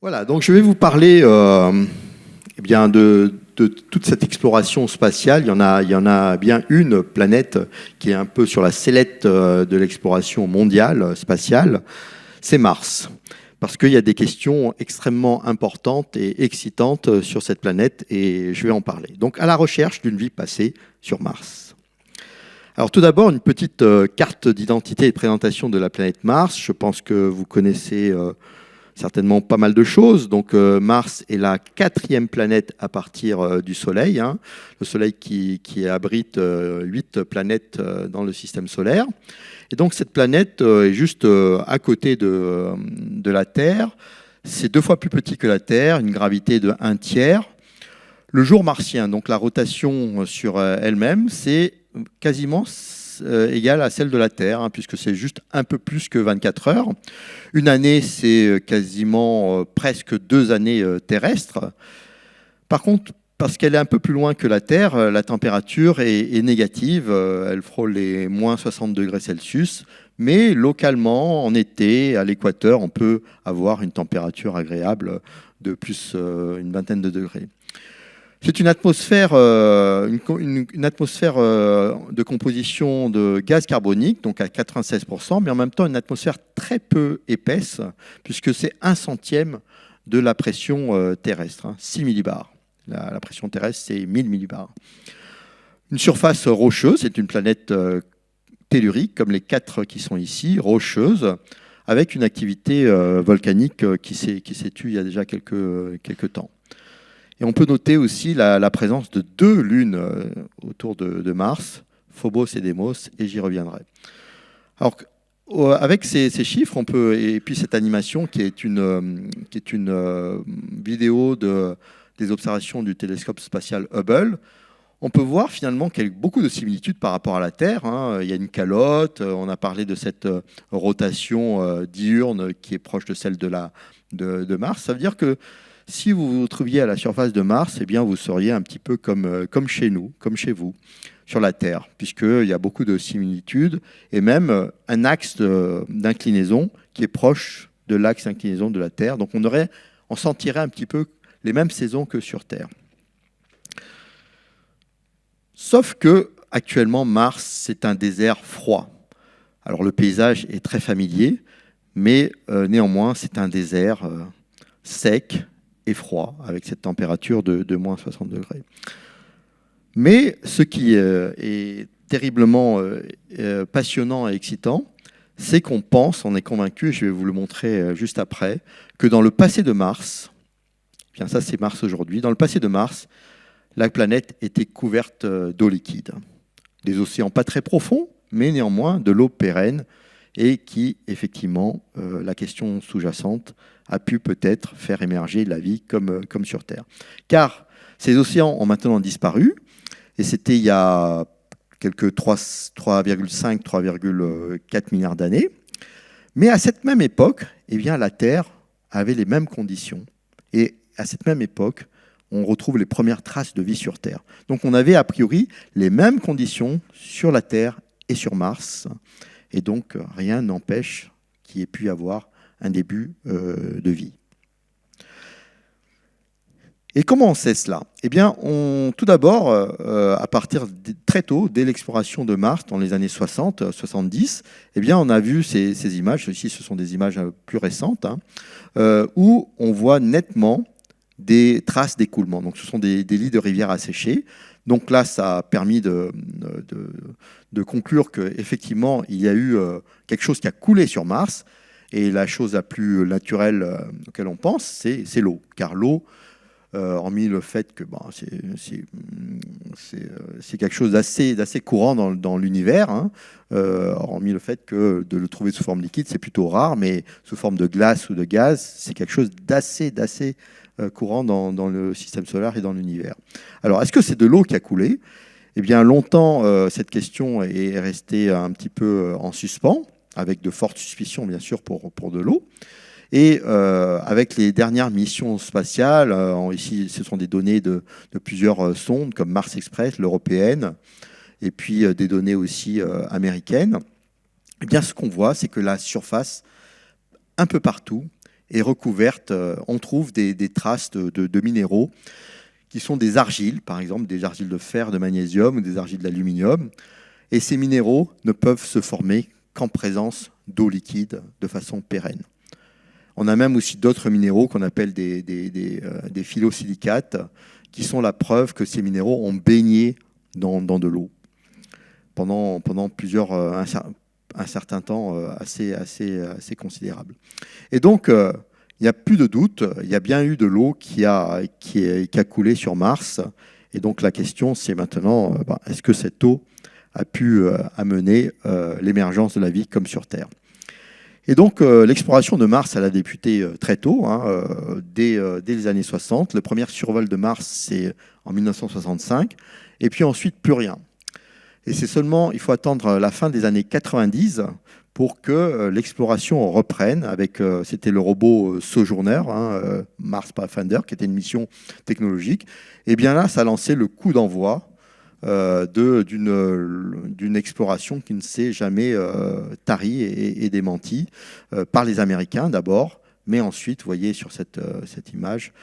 Voilà, donc je vais vous parler eh bien de toute cette exploration spatiale. Il y en a bien une planète qui est un peu sur la sellette de l'exploration mondiale spatiale, c'est Mars. Parce qu'il y a des questions extrêmement importantes et excitantes sur cette planète et je vais en parler. Donc à la recherche d'une vie passée sur Mars. Alors tout d'abord, une petite carte d'identité et de présentation de la planète Mars. Je pense que vous connaissez certainement pas mal de choses. Donc Mars est la 4e planète à partir du Soleil. Le Soleil qui abrite 8 planètes dans le système solaire. Et donc cette planète est juste à côté de la Terre. C'est 2 fois plus petit que la Terre, une gravité de 1/3. Le jour martien, donc la rotation sur elle-même, c'est quasiment égale à celle de la Terre, puisque c'est juste un peu plus que 24 heures. Une année, c'est quasiment presque 2 années terrestres. Par contre, parce qu'elle est un peu plus loin que la Terre, la température est négative. Elle frôle les moins 60 degrés Celsius. Mais localement, en été, à l'équateur, on peut avoir une température agréable de plus une vingtaine de degrés. C'est une atmosphère, une atmosphère de composition de gaz carbonique, donc à 96%, mais en même temps une atmosphère très peu épaisse, puisque c'est 1/100 de la pression terrestre, 6 millibars. La pression terrestre, c'est 1000 millibars. Une surface rocheuse, c'est une planète tellurique, comme les 4 qui sont ici, rocheuse, avec une activité volcanique qui s'est tue il y a déjà quelques temps. Et on peut noter aussi la présence de 2 lunes autour de Mars, Phobos et Deimos, et j'y reviendrai. Alors, avec ces chiffres, on peut, et puis cette animation qui est une vidéo des observations du télescope spatial Hubble, on peut voir finalement qu'il y a beaucoup de similitudes par rapport à la Terre. Il y a une calotte, on a parlé de cette rotation diurne qui est proche de celle de Mars. Ça veut dire que si vous vous trouviez à la surface de Mars, eh bien vous seriez un petit peu comme chez nous, comme chez vous, sur la Terre, puisqu'il y a beaucoup de similitudes, et même un axe d'inclinaison qui est proche de l'axe d'inclinaison de la Terre. Donc on sentirait un petit peu les mêmes saisons que sur Terre. Sauf que actuellement Mars, c'est un désert froid. Alors le paysage est très familier, mais néanmoins c'est un désert sec et froid, avec cette température de moins 60 degrés. Mais ce qui est terriblement passionnant et excitant, c'est qu'on pense, on est convaincu, je vais vous le montrer juste après, que dans le passé de Mars, bien ça c'est Mars aujourd'hui, dans le passé de Mars, la planète était couverte d'eau liquide. Des océans pas très profonds, mais néanmoins de l'eau pérenne, et qui, effectivement, la question sous-jacente a pu peut-être faire émerger la vie comme sur Terre. Car ces océans ont maintenant disparu, et c'était il y a quelques 3,5, 3,4 milliards d'années. Mais à cette même époque, eh bien, la Terre avait les mêmes conditions. Et à cette même époque, on retrouve les premières traces de vie sur Terre. Donc on avait a priori les mêmes conditions sur la Terre et sur Mars. Et donc, rien n'empêche qu'il y ait pu y avoir un début de vie. Et comment on sait cela ? Eh bien, tout d'abord, à partir très tôt, dès l'exploration de Mars, dans les années 60, 70, eh bien, on a vu ces images, ici ce sont des images plus récentes, où on voit nettement des traces d'écoulement. Donc, ce sont des lits de rivières asséchés. Donc là, ça a permis de conclure qu'effectivement, il y a eu quelque chose qui a coulé sur Mars. Et la chose la plus naturelle auquel on pense, c'est l'eau. Car l'eau, hormis le fait que c'est quelque chose d'assez courant dans l'univers, hormis le fait que de le trouver sous forme liquide, c'est plutôt rare, mais sous forme de glace ou de gaz, c'est quelque chose d'assez courant dans le système solaire et dans l'univers. Alors, est-ce que c'est de l'eau qui a coulé ? Eh bien, longtemps, cette question est restée un petit peu en suspens, avec de fortes suspicions, bien sûr, pour de l'eau. Et avec les dernières missions spatiales, ici, ce sont des données de plusieurs sondes, comme Mars Express, l'européenne, et puis des données aussi américaines. Eh bien, ce qu'on voit, c'est que la surface, un peu partout, est recouverte. On trouve des traces de minéraux qui sont des argiles, par exemple des argiles de fer, de magnésium ou des argiles d'aluminium. Et ces minéraux ne peuvent se former qu'en présence d'eau liquide de façon pérenne. On a même aussi d'autres minéraux qu'on appelle des phyllosilicates, qui sont la preuve que ces minéraux ont baigné dans de l'eau pendant un certain temps assez considérable. Et donc, il n'y a plus de doute, il y a bien eu de l'eau qui a coulé sur Mars. Et donc la question, c'est maintenant, est-ce que cette eau a pu amener l'émergence de la vie comme sur Terre? Et donc l'exploration de Mars, elle a débuté très tôt, dès les années 60. Le premier survol de Mars, c'est en 1965. Et puis ensuite, plus rien. Et c'est seulement, il faut attendre la fin des années 90 pour que l'exploration reprenne avec, c'était le robot Sojourner, Mars Pathfinder, qui était une mission technologique. Et bien là, ça a lancé le coup d'envoi d'une exploration qui ne s'est jamais tarie et démentie par les Américains d'abord, mais ensuite, vous voyez sur cette image,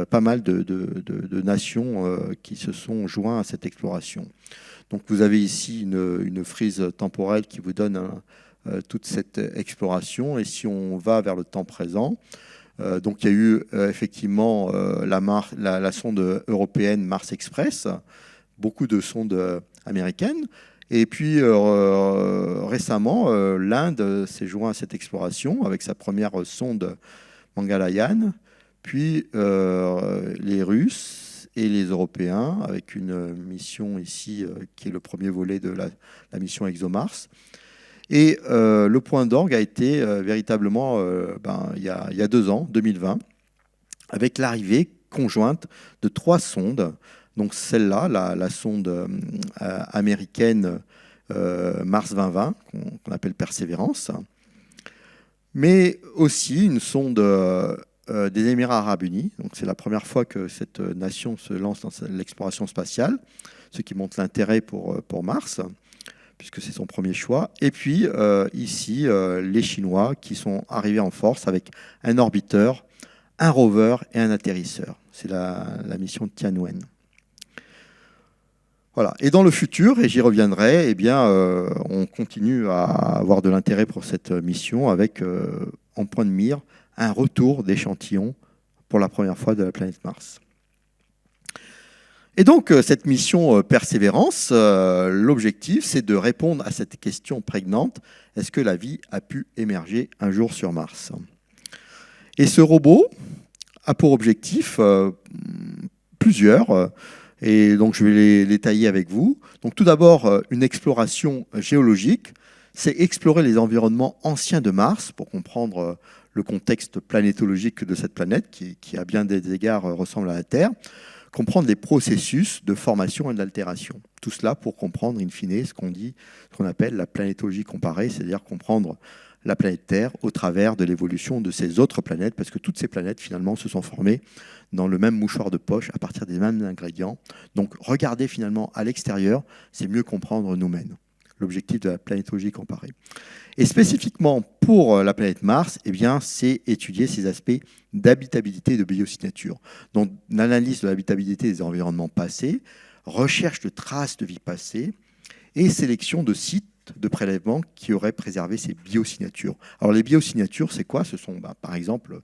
pas mal de nations qui se sont joints à cette exploration. Donc vous avez ici une frise temporelle qui vous donne toute cette exploration. Et si on va vers le temps présent, donc il y a eu effectivement la sonde européenne Mars Express, beaucoup de sondes américaines. Et puis récemment, l'Inde s'est joint à cette exploration avec sa première sonde Mangalyaan, puis les Russes et les Européens avec une mission ici qui est le premier volet de la mission ExoMars. Et le point d'orgue a été véritablement il y a 2 ans, 2020, avec l'arrivée conjointe de 3 sondes. Donc celle-là, la sonde américaine Mars 2020, qu'on appelle Persévérance, mais aussi une sonde des Émirats arabes unis. Donc c'est la première fois que cette nation se lance dans l'exploration spatiale, ce qui montre l'intérêt pour Mars, puisque c'est son premier choix. Et puis ici, les Chinois qui sont arrivés en force avec un orbiteur, un rover et un atterrisseur. C'est la mission Tianwen. Voilà. Et dans le futur, et j'y reviendrai, on continue à avoir de l'intérêt pour cette mission avec en point de mire un retour d'échantillons pour la première fois de la planète Mars. Et donc, cette mission Persévérance, l'objectif, c'est de répondre à cette question prégnante, est-ce que la vie a pu émerger un jour sur Mars? Et ce robot a pour objectif plusieurs, et donc je vais les détailler avec vous. Donc tout d'abord, une exploration géologique, c'est explorer les environnements anciens de Mars pour comprendre le contexte planétologique de cette planète qui à bien des égards ressemble à la Terre, comprendre les processus de formation et d'altération. Tout cela pour comprendre in fine ce qu'on appelle la planétologie comparée, c'est-à-dire comprendre la planète Terre au travers de l'évolution de ces autres planètes, parce que toutes ces planètes finalement se sont formées dans le même mouchoir de poche à partir des mêmes ingrédients. Donc regarder finalement à l'extérieur, c'est mieux comprendre nous-mêmes. L'objectif de la planétologie comparée. Et spécifiquement pour la planète Mars, c'est étudier ces aspects d'habitabilité et de biosignature. Donc l'analyse de l'habitabilité des environnements passés, recherche de traces de vie passée et sélection de sites de prélèvement qui auraient préservé ces biosignatures. Alors les biosignatures, c'est quoi? Ce sont par exemple,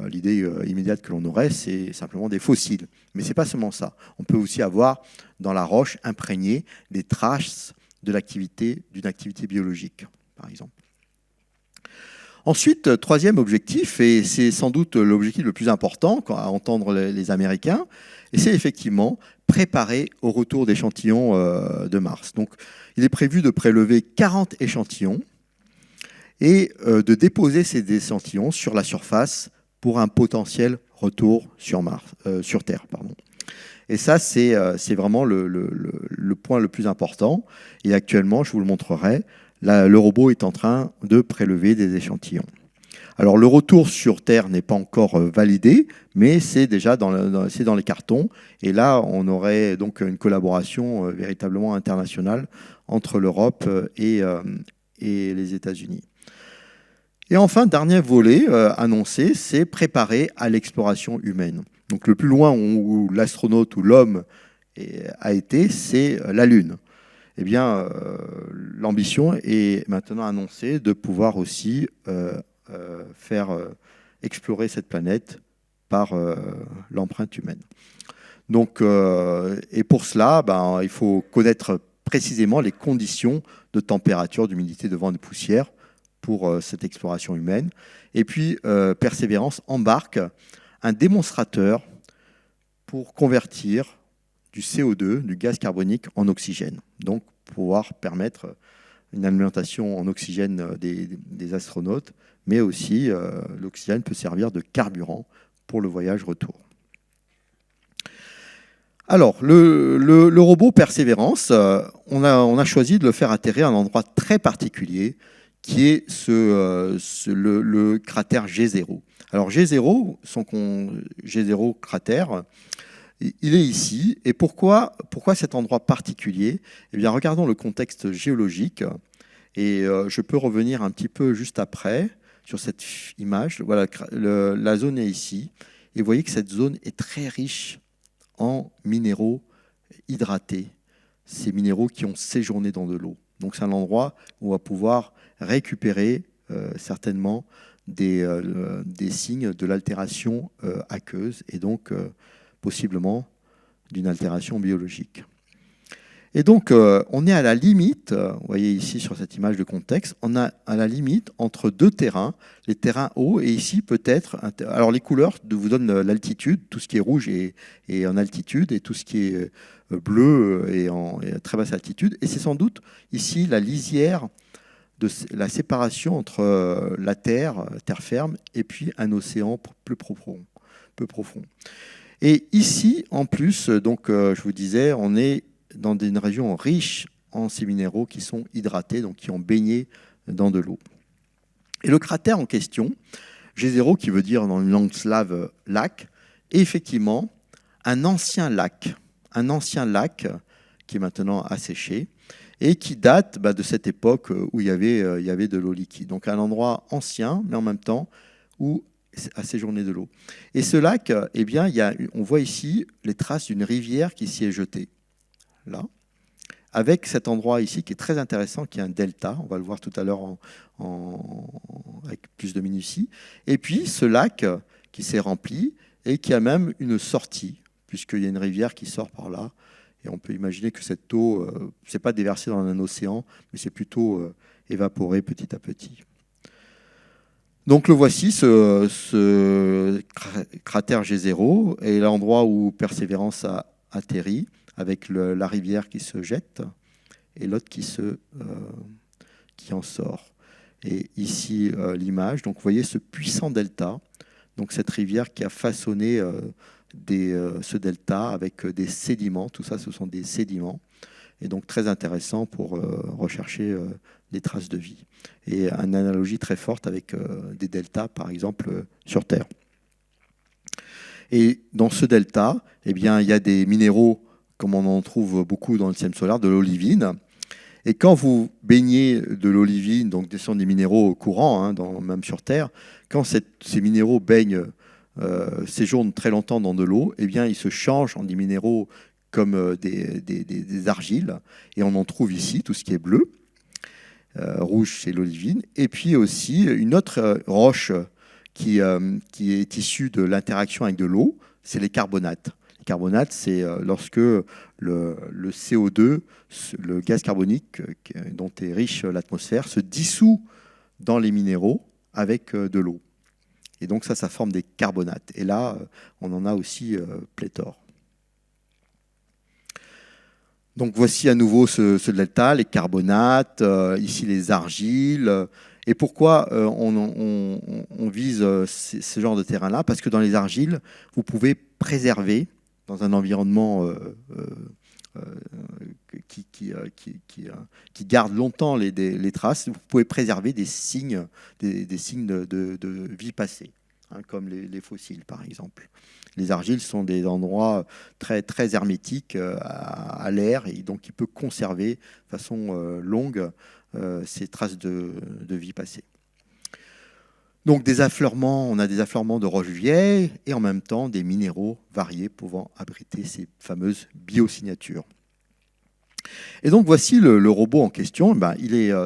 l'idée immédiate que l'on aurait, c'est simplement des fossiles. Mais ce n'est pas seulement ça. On peut aussi avoir dans la roche imprégnée des traces d'une activité biologique, par exemple. Ensuite, troisième objectif, et c'est sans doute l'objectif le plus important à entendre les Américains, et c'est effectivement préparer au retour d'échantillons de Mars. Donc, il est prévu de prélever 40 échantillons et de déposer ces échantillons sur la surface pour un potentiel retour sur Terre. Et ça, c'est vraiment le point le plus important. Et actuellement, je vous le montrerai, le robot est en train de prélever des échantillons. Alors, le retour sur Terre n'est pas encore validé, mais c'est déjà dans les cartons. Et là, on aurait donc une collaboration véritablement internationale entre l'Europe et les États-Unis. Et enfin, dernier volet annoncé, c'est préparer à l'exploration humaine. Donc le plus loin où l'astronaute ou l'homme a été, c'est la Lune. Eh bien, l'ambition est maintenant annoncée de pouvoir aussi faire explorer cette planète par l'empreinte humaine. Donc, et pour cela, il faut connaître précisément les conditions de température, d'humidité, de vent, de poussière pour cette exploration humaine. Et puis, Persévérance embarque un démonstrateur pour convertir du CO2, du gaz carbonique, en oxygène. Donc, pouvoir permettre une alimentation en oxygène des astronautes, mais aussi l'oxygène peut servir de carburant pour le voyage retour. Alors, le robot Persévérance, on a choisi de le faire atterrir à un endroit très particulier, qui est le cratère G0. Alors G0, G0 cratère, il est ici. Et pourquoi cet endroit particulier? Eh bien, regardons le contexte géologique. Et je peux revenir un petit peu juste après sur cette image. Voilà, la zone est ici. Et vous voyez que cette zone est très riche en minéraux hydratés, ces minéraux qui ont séjourné dans de l'eau. Donc c'est un endroit où on va pouvoir récupérer certainement des signes de l'altération aqueuse et donc possiblement d'une altération biologique. Et donc on est à la limite, vous voyez ici sur cette image de contexte, on est à la limite entre deux terrains, les terrains hauts et ici peut-être, alors les couleurs vous donnent l'altitude, tout ce qui est rouge est en altitude et tout ce qui est bleu est en très basse altitude. Et c'est sans doute ici la lisière de la séparation entre la terre ferme, et puis un océan plus profond. Et ici, en plus, donc je vous disais, on est dans une région riche en ces minéraux qui sont hydratés, donc qui ont baigné dans de l'eau. Et le cratère en question, G0, qui veut dire dans une langue slave lac, est effectivement un ancien lac qui est maintenant asséché et qui date de cette époque où il y avait de l'eau liquide. Donc un endroit ancien, mais en même temps où a séjourné de l'eau. Et ce lac, eh bien, on voit ici les traces d'une rivière qui s'y est jetée. Là, avec cet endroit ici qui est très intéressant, qui est un delta, on va le voir tout à l'heure avec plus de minutie, et puis ce lac qui s'est rempli et qui a même une sortie, puisqu'il y a une rivière qui sort par là, et on peut imaginer que cette eau, c'est pas déversée dans un océan, mais c'est plutôt évaporé petit à petit. Donc le voici, ce cratère G0, et l'endroit où Persévérance a atterri, avec la rivière qui se jette et l'autre qui en sort. Et ici, l'image. Donc, vous voyez ce puissant delta, donc cette rivière qui a façonné ce delta avec des sédiments. Tout ça, ce sont des sédiments. Et donc, très intéressant pour rechercher des traces de vie. Et une analogie très forte avec des deltas, par exemple, sur Terre. Et dans ce delta, eh bien, il y a des minéraux comme on en trouve beaucoup dans le système solaire, de l'olivine. Et quand vous baignez de l'olivine, donc ce sont des minéraux courants, même sur Terre, quand ces minéraux séjournent très longtemps dans de l'eau, eh bien, ils se changent en des minéraux comme des argiles. Et on en trouve ici, tout ce qui est bleu. Rouge, c'est l'olivine. Et puis aussi une autre roche qui est issue de l'interaction avec de l'eau, c'est les carbonates. Les carbonates, c'est lorsque le CO2, le gaz carbonique dont est riche l'atmosphère, se dissout dans les minéraux avec de l'eau. Et donc ça forme des carbonates. Et là, on en a aussi pléthore. Donc voici à nouveau ce delta, les carbonates, ici les argiles. Et pourquoi on vise ce genre de terrain-là? Parce que dans les argiles, vous pouvez préserver dans un environnement qui garde longtemps les traces, vous pouvez préserver des signes de vie passée, comme les fossiles par exemple. Les argiles sont des endroits très, très hermétiques à l'air, et donc il peut conserver de façon longue ces traces de vie passée. Donc des affleurements, on a des affleurements de roches vieilles et en même temps des minéraux variés pouvant abriter ces fameuses biosignatures. Et donc voici le robot en question. Ben,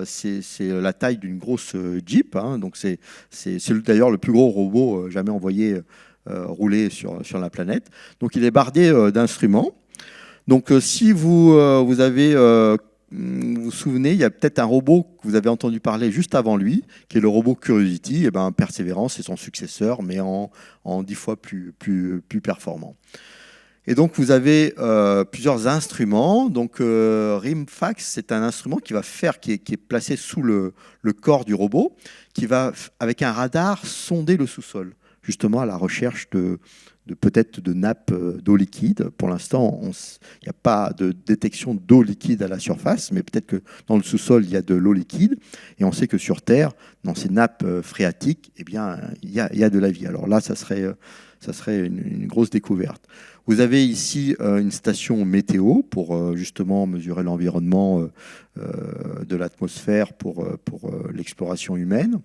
c'est la taille d'une grosse Jeep, hein, donc c'est d'ailleurs le plus gros robot jamais envoyé rouler sur la planète. Donc il est bardé d'instruments. Donc si vous avez vous vous souvenez, il y a peut-être un robot que vous avez entendu parler juste avant lui, qui est le robot Curiosity. Et ben, Perseverance est son successeur, mais en 10 fois plus performant. Et donc, vous avez plusieurs instruments. Donc, RIMFAX, c'est un instrument qui est placé sous le corps du robot, qui va, avec un radar, sonder le sous-sol, justement à la recherche peut-être de nappes d'eau liquide. Pour l'instant, il n'y a pas de détection d'eau liquide à la surface, mais peut-être que dans le sous-sol, il y a de l'eau liquide. Et on sait que sur Terre, dans ces nappes phréatiques, eh bien, il y a de la vie. Alors là, ça serait une grosse découverte. Vous avez ici une station météo pour justement mesurer l'environnement de l'atmosphère pour l'exploration humaine.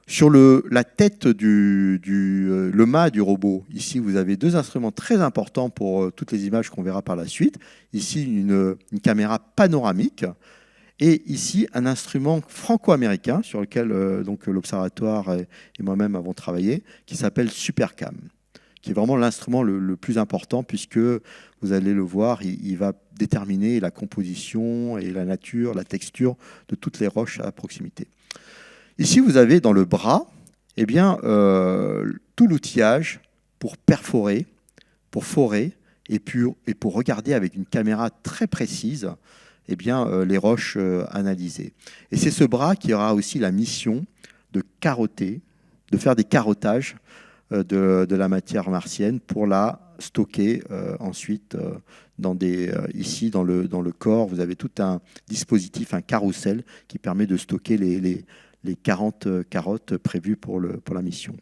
Sur la tête le mât du robot, ici vous avez deux instruments très importants pour toutes les images qu'on verra par la suite. Ici une caméra panoramique et ici un instrument franco-américain sur lequel donc l'Observatoire et moi-même avons travaillé, qui s'appelle Supercam, qui est vraiment l'instrument le plus important puisque, vous allez le voir, il va déterminer la composition et la nature, la texture de toutes les roches à proximité. Ici, vous avez dans le bras eh bien, tout l'outillage pour perforer, pour forer et pour regarder avec une caméra très précise eh bien, les roches analysées. Et c'est ce bras qui aura aussi la mission de carotter, de faire des carottages de la matière martienne pour la stocker ensuite ici dans le corps. Vous avez tout un dispositif, un carrousel qui permet de stocker les 40 carottes prévues pour la mission.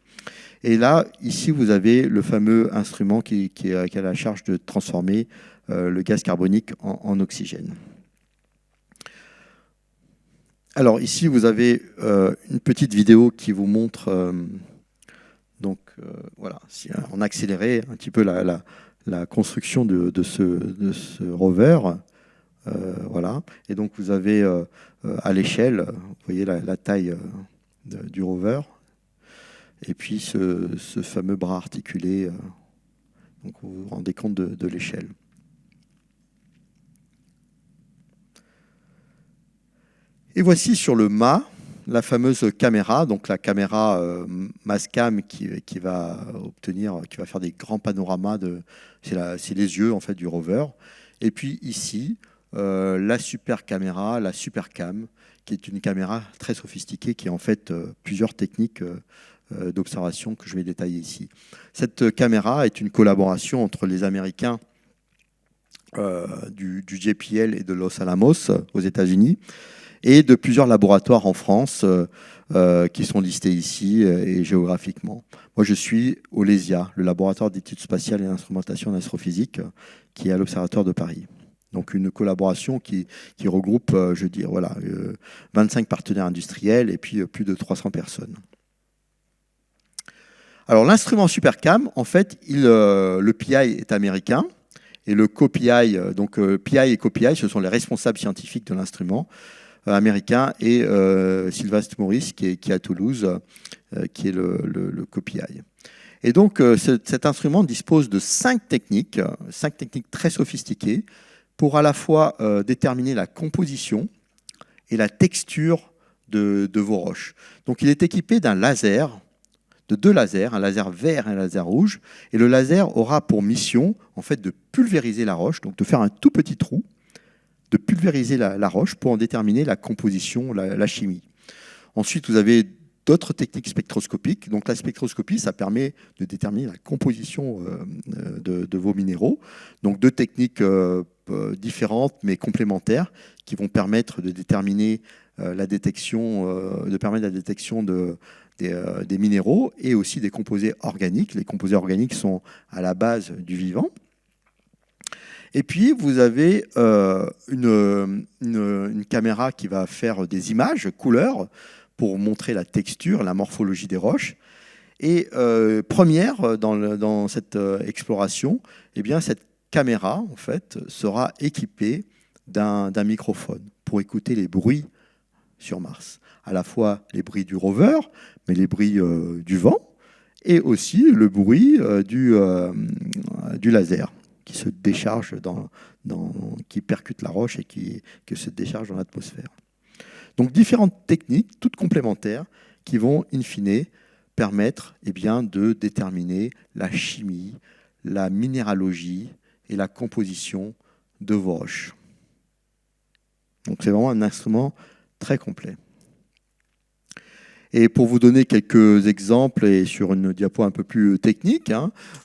Et là, ici, vous avez le fameux instrument qui a la charge de transformer le gaz carbonique en oxygène. Alors ici, vous avez une petite vidéo qui vous montre, voilà, en accéléré un petit peu la construction de ce rover. Voilà. Et donc vous avez à l'échelle, vous voyez la taille du rover, et puis ce fameux bras articulé, donc vous vous rendez compte de l'échelle. Et voici sur le mât la fameuse caméra, donc la caméra Mastcam qui va faire des grands panoramas c'est les yeux en fait du rover. Et puis ici la super caméra, la Supercam, qui est une caméra très sophistiquée qui est en fait plusieurs techniques d'observation que je vais détailler ici. Cette caméra est une collaboration entre les Américains du JPL et de Los Alamos aux États-Unis, et de plusieurs laboratoires en France qui sont listés ici et géographiquement. Moi, je suis au LESIA, le laboratoire d'études spatiales et d'instrumentation en astrophysique, qui est à l'Observatoire de Paris. Donc une collaboration qui regroupe, 25 partenaires industriels et puis plus de 300 personnes. Alors l'instrument Supercam, en fait, le PI est américain, et le co-PI, donc PI et co-PI, ce sont les responsables scientifiques de l'instrument américain, et Sylvestre Maurice qui est à Toulouse, qui est le co-PI. Et donc cet instrument dispose de 5 techniques très sophistiquées pour à la fois déterminer la composition et la texture de vos roches. Donc il est équipé d'un laser, de 2 lasers, un laser vert et un laser rouge, et le laser aura pour mission en fait de pulvériser la roche, donc de faire un tout petit trou, de pulvériser la roche pour en déterminer la composition, la chimie. Ensuite, vous avez d'autres techniques spectroscopiques. Donc la spectroscopie, ça permet de déterminer la composition de vos minéraux. Donc 2 techniques différentes mais complémentaires qui vont permettre de déterminer la détection des minéraux et aussi des composés organiques. Les composés organiques sont à la base du vivant. Et puis, vous avez une caméra qui va faire des images couleurs pour montrer la texture, la morphologie des roches. Et première dans cette exploration, eh bien, cette caméra en fait, sera équipée d'un microphone pour écouter les bruits sur Mars. À la fois les bruits du rover, mais les bruits du vent, et aussi le bruit du laser qui se décharge, qui percute la roche et qui se décharge dans l'atmosphère. Donc différentes techniques, toutes complémentaires, qui vont in fine permettre de déterminer la chimie, la minéralogie et la composition de vos roches. Donc c'est vraiment un instrument très complet. Et pour vous donner quelques exemples, et sur une diapo un peu plus technique,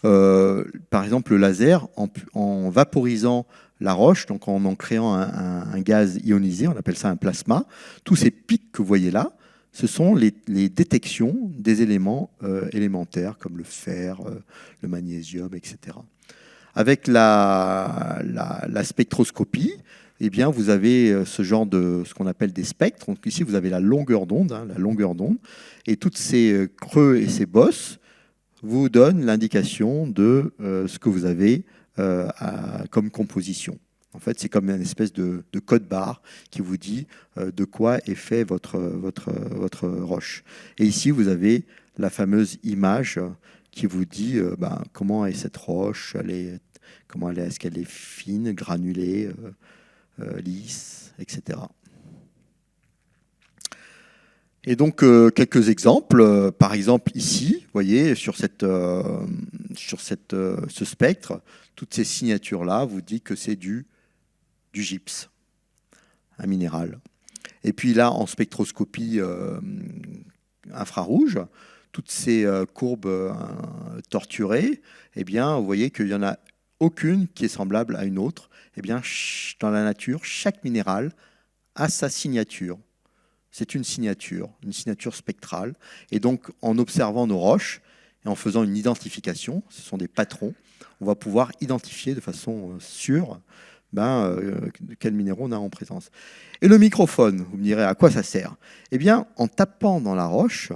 par exemple le laser, en vaporisant la roche, donc en créant un gaz ionisé, on appelle ça un plasma, tous ces pics que vous voyez là, ce sont les détections des éléments élémentaires comme le fer, le magnésium, etc. Avec la spectroscopie, eh bien, vous avez ce genre de ce qu'on appelle des spectres. Donc ici, vous avez la longueur d'onde, et toutes ces creux et ces bosses vous donnent l'indication de ce que vous avez comme composition. En fait, c'est comme une espèce de code barre qui vous dit de quoi est fait votre roche. Et ici, vous avez la fameuse image qui vous dit comment est cette roche, est-ce qu'elle est fine, granulée, lisse, etc. Et donc, quelques exemples. Par exemple, ici, vous voyez, sur ce spectre, toutes ces signatures-là vous disent que c'est du gypse, un minéral. Et puis là, en spectroscopie infrarouge, toutes ces courbes torturées, eh bien, vous voyez qu'il n'y en a aucune qui est semblable à une autre. Eh bien, dans la nature, chaque minéral a sa signature. C'est une signature spectrale. Et donc, en observant nos roches et en faisant une identification, ce sont des patrons, on va pouvoir identifier de façon sûre quels minéraux on a en présence. Et le microphone, vous me direz à quoi ça sert? Eh bien, en tapant dans la roche,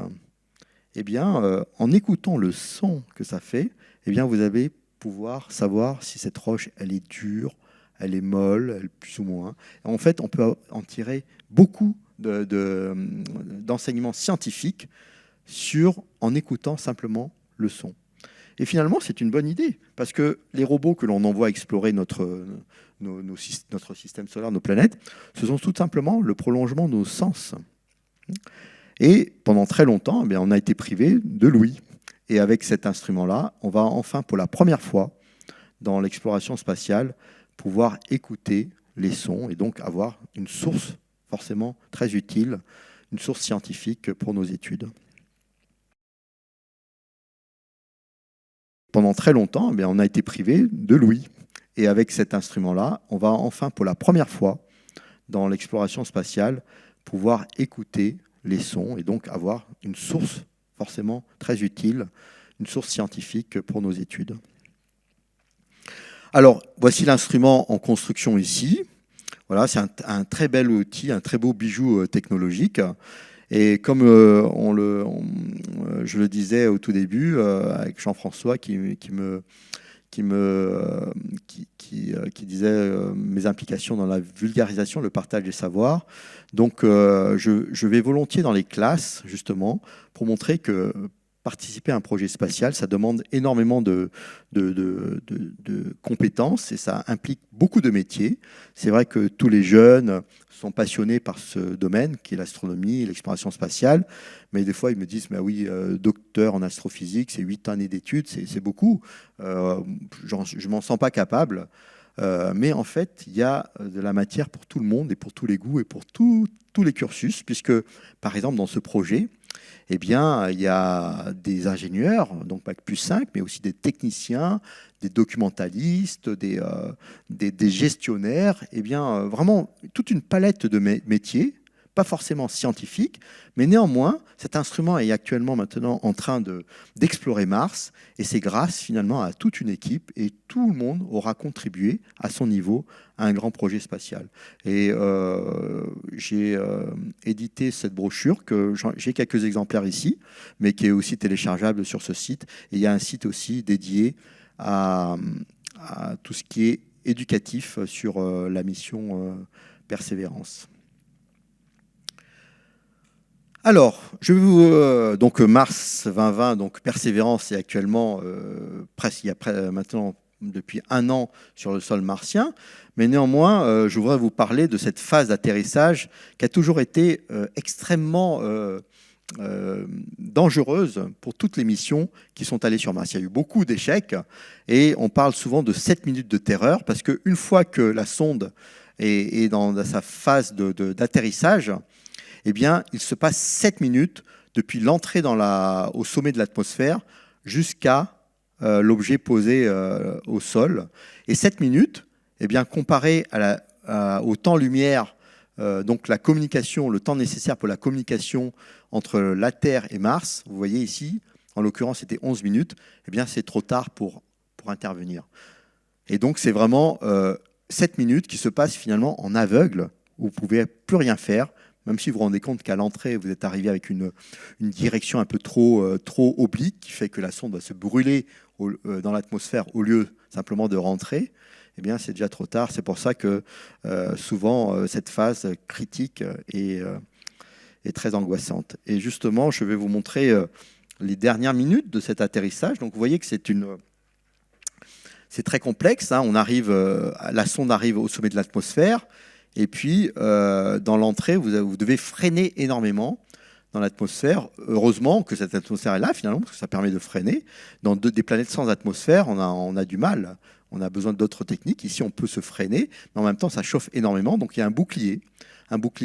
en écoutant le son que ça fait, eh bien, vous allez pouvoir savoir si cette roche, elle est dure, elle est molle, elle plus ou moins. En fait, on peut en tirer beaucoup d'enseignements scientifiques en écoutant simplement le son. Et finalement, c'est une bonne idée, parce que les robots que l'on envoie explorer notre système solaire, nos planètes, ce sont tout simplement le prolongement de nos sens. Et pendant très longtemps, on a été privé de l'ouïe. Et avec cet instrument-là, on va enfin, pour la première fois, dans l'exploration spatiale, pouvoir écouter les sons et donc avoir une source forcément très utile, une source scientifique pour nos études. Pendant très longtemps, on a été privé de l'ouïe. Et avec cet instrument-là, on va enfin, pour la première fois, dans l'exploration spatiale, pouvoir écouter les sons et donc avoir une source forcément très utile, une source scientifique pour nos études. Alors, voici l'instrument en construction ici. Voilà, c'est un très bel outil, un très beau bijou technologique. Et comme je le disais au tout début, avec Jean-François qui disait mes implications dans la vulgarisation, le partage des savoirs. Donc, je vais volontiers dans les classes, justement, pour montrer que participer à un projet spatial, ça demande énormément de compétences et ça implique beaucoup de métiers. C'est vrai que tous les jeunes sont passionnés par ce domaine qui est l'astronomie, l'exploration spatiale, mais des fois ils me disent mais oui, docteur en astrophysique, c'est 8 années d'études, c'est beaucoup. Je m'en sens pas capable. Mais en fait, il y a de la matière pour tout le monde et pour tous les goûts et pour tous les cursus, puisque par exemple dans ce projet, eh bien, il y a des ingénieurs, donc Bac+5, mais aussi des techniciens, des documentalistes, des gestionnaires, eh bien, vraiment toute une palette de métiers pas forcément scientifique, mais néanmoins, cet instrument est actuellement maintenant en train d'explorer Mars, et c'est grâce finalement à toute une équipe, et tout le monde aura contribué à son niveau à un grand projet spatial. Et j'ai édité cette brochure, que j'ai quelques exemplaires ici, mais qui est aussi téléchargeable sur ce site. Et il y a un site aussi dédié à tout ce qui est éducatif sur la mission Persévérance. Alors, je vais vous donc Mars 2020, donc Persévérance est actuellement presque, il y a maintenant depuis 1 an sur le sol martien, mais néanmoins, je voudrais vous parler de cette phase d'atterrissage qui a toujours été extrêmement dangereuse pour toutes les missions qui sont allées sur Mars. Il y a eu beaucoup d'échecs et on parle souvent de 7 minutes de terreur parce qu'une fois que la sonde est dans sa phase d'atterrissage, eh bien, il se passe 7 minutes depuis l'entrée au sommet de l'atmosphère jusqu'à l'objet posé au sol. Et 7 minutes, eh bien, comparé au temps-lumière, donc la communication, le temps nécessaire pour la communication entre la Terre et Mars, vous voyez ici, en l'occurrence c'était 11 minutes, eh bien, c'est trop tard pour intervenir. Et donc c'est vraiment 7 minutes qui se passent finalement en aveugle, où vous ne pouvez plus rien faire, même si vous vous rendez compte qu'à l'entrée, vous êtes arrivé avec une direction un peu trop oblique, qui fait que la sonde va se brûler dans l'atmosphère au lieu simplement de rentrer, eh bien, c'est déjà trop tard. C'est pour ça que souvent, cette phase critique est très angoissante. Et justement, je vais vous montrer les dernières minutes de cet atterrissage. Donc, vous voyez que c'est très complexe. Hein. La sonde arrive au sommet de l'atmosphère. Et puis, dans l'entrée, vous devez freiner énormément dans l'atmosphère. Heureusement que cette atmosphère est là, finalement, parce que ça permet de freiner. Dans des planètes sans atmosphère, on a du mal. On a besoin d'autres techniques. Ici, on peut se freiner, mais en même temps, ça chauffe énormément. Donc, il y a un bouclier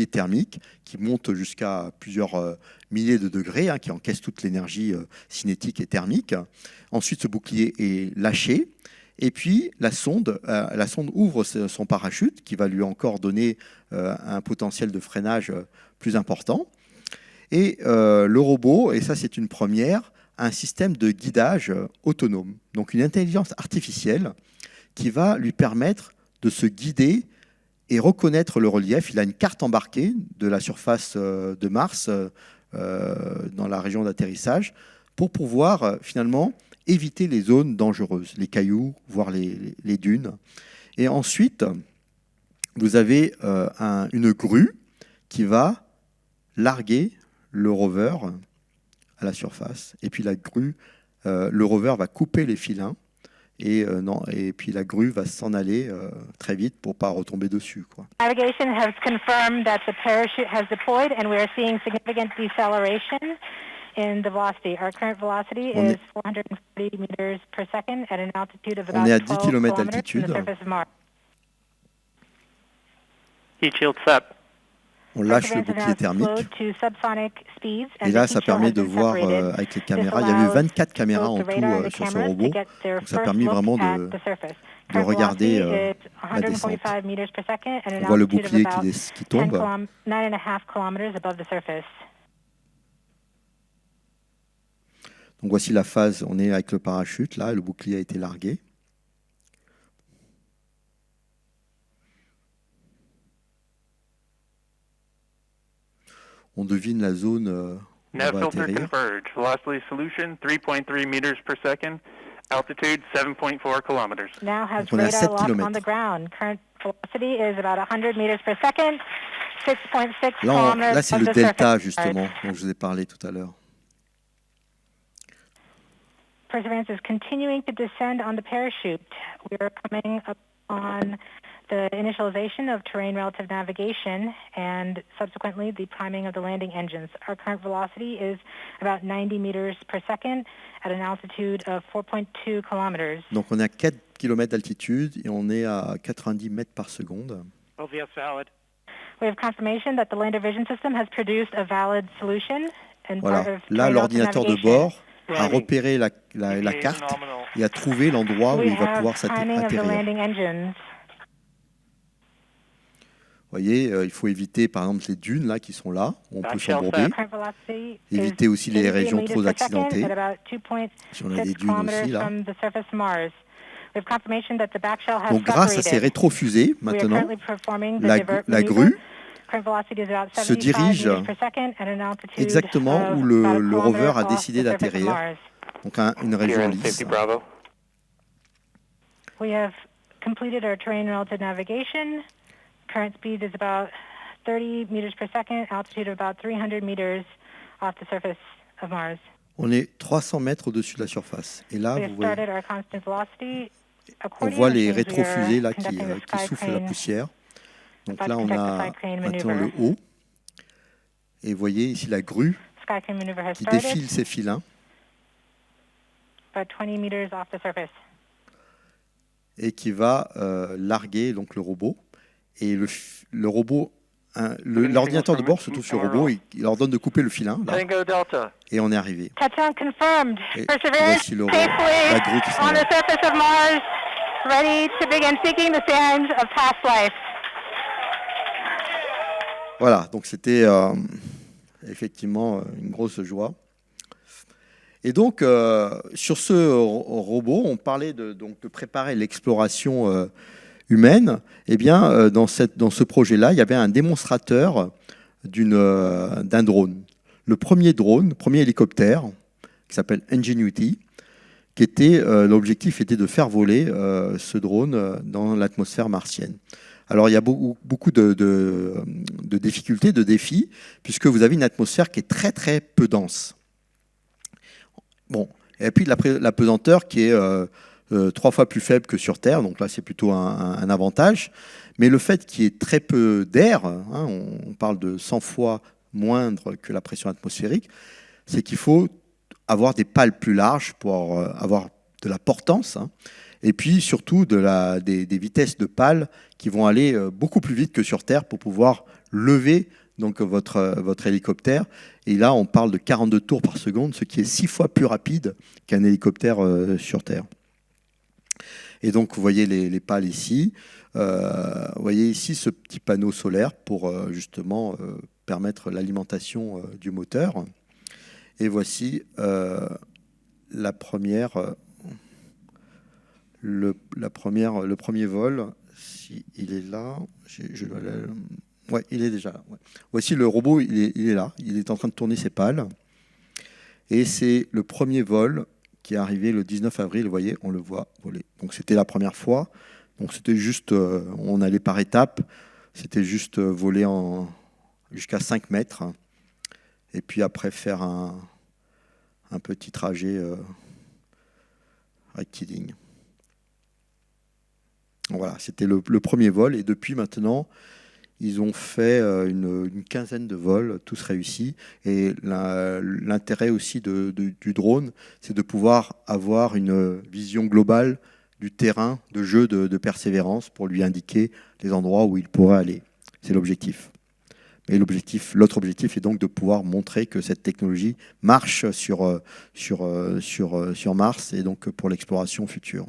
thermique qui monte jusqu'à plusieurs milliers de degrés, hein, qui encaisse toute l'énergie cinétique et thermique. Ensuite, ce bouclier est lâché. Et puis, la sonde ouvre son parachute qui va lui encore donner un potentiel de freinage plus important. Et le robot, et ça c'est une première, a un système de guidage autonome. Donc une intelligence artificielle qui va lui permettre de se guider et reconnaître le relief. Il a une carte embarquée de la surface de Mars dans la région d'atterrissage pour pouvoir finalement éviter les zones dangereuses, les cailloux, voire les dunes. Et ensuite, vous avez une grue qui va larguer le rover à la surface. Et puis la grue, le rover va couper les filins et puis la grue va s'en aller très vite pour ne pas retomber dessus, quoi. Navigation has confirmed that the parachute has deployed and we are seeing significant deceleration in the velocity. Our current velocity is 440 meters per second at an altitude of about 12 km d'altitude. Heat shields up. On lâche le bouclier thermique. Et là, ça permet de voir avec les caméras. Il y avait 24 caméras en tout sur ce robot. Donc ça a permis vraiment de regarder la descente. On voit le bouclier qui tombe. Donc voici la phase, on est avec le parachute, là, le bouclier a été largué. On devine la zone où on va atterrir. Velocity solution 3.3 meters per second. Altitude 7.4 kilometers. Now has radar lock on the ground. Current velocity is about 100 meters per second. 6.6 kilometers. Là, c'est le delta justement dont je vous ai parlé tout à l'heure. Perseverance is continuing to descend on the parachute. We are coming up on the initialization of terrain relative navigation and subsequently the priming of the landing engines. Our current velocity is about 90 meters per second at an altitude of 4.2 kilometers. Donc on est à 4 km d'altitude et on est à 90 mètres par seconde. OVS valid. We have confirmation that the lander vision system has produced a valid solution. Voilà. Là, l'ordinateur de bord a repéré la carte et a trouvé l'endroit où il va pouvoir atterrir. voyez, il faut éviter par exemple les dunes là qui sont là, où on peut Backshell s'embourber. Current velocity is Éviter aussi les 83 régions meters trop per second accidentées. at about 2.6 Si on a des dunes kilometers aussi là. from the surface of Mars. We have confirmation that the backshell has Donc grâce à ces separated. rétrofusées, We are maintenant, currently performing the la divert grue maneuver. Current velocity is about se 75 dirige meters per second at an altitude exactement of où about a le rover kilometer a off décidé the surface of d'atterrir, Mars. donc une région Here in lisse. Safety Bravo. We have completed our terrain relative navigation. Current speed is about 30 meters per second, altitude of about 300 meters off the surface of Mars. On est 300 mètres au-dessus de la surface. Et là, We have vous voyez, started our constant velocity on accordion, voit which les means we are rétrofusées là qui conducting the qui sky soufflent la crane. poussière. Donc About là, to on conduct the a sky crane maintenant le maneuver. haut. Et vous voyez ici la grue Sky crane maneuver has qui started, défile ses filins about 20 meters off the surface. et qui va larguer donc le robot. Et le robot, l'ordinateur de bord se trouve sur le robot. Il ordonne de couper le filin. Là, Tango Delta. et on est arrivé. Touchdown confirmed. Et Perseverance voici le safely la grue qui s'en on va. the surface of Mars, ready to begin seeking the sands of past life. Voilà, donc c'était effectivement une grosse joie. Et donc, sur ce robot, on parlait donc, de préparer l'exploration humaine. Eh bien, dans ce projet-là, il y avait un démonstrateur d'un drone. Le premier hélicoptère, qui s'appelle Ingenuity, l'objectif était de faire voler ce drone dans l'atmosphère martienne. Alors, il y a beaucoup de difficultés, de défis, puisque vous avez une atmosphère qui est très, très peu dense. Bon, et puis la pesanteur qui est 3 fois plus faible que sur Terre, donc là, c'est plutôt un avantage. Mais le fait qu'il y ait très peu d'air, hein, on parle de 100 fois moindre que la pression atmosphérique, c'est qu'il faut avoir des pales plus larges pour avoir de la portance, hein. Et puis surtout des vitesses de pales qui vont aller beaucoup plus vite que sur Terre pour pouvoir lever donc, votre hélicoptère. Et là, on parle de 42 tours par seconde, ce qui est 6 fois plus rapide qu'un hélicoptère sur Terre. Et donc, vous voyez les pales ici. Vous voyez ici ce petit panneau solaire pour justement permettre l'alimentation du moteur. Et voici le premier vol. Si il est là, ouais, il est déjà là. Ouais. Voici le robot, il est là. Il est en train de tourner ses pales. Et c'est le premier vol qui est arrivé le 19 avril. Vous voyez, on le voit voler. Donc c'était la première fois. Donc c'était juste, on allait par étapes. C'était juste voler jusqu'à 5 mètres. Et puis après faire un petit trajet rectiligne. Voilà, c'était le premier vol. Et depuis maintenant, ils ont fait une quinzaine de vols, tous réussis. Et l'intérêt aussi du drone, c'est de pouvoir avoir une vision globale du terrain de jeu de Persévérance pour lui indiquer les endroits où il pourrait aller. C'est l'objectif. Mais l'autre objectif est donc de pouvoir montrer que cette technologie marche sur Mars et donc pour l'exploration future.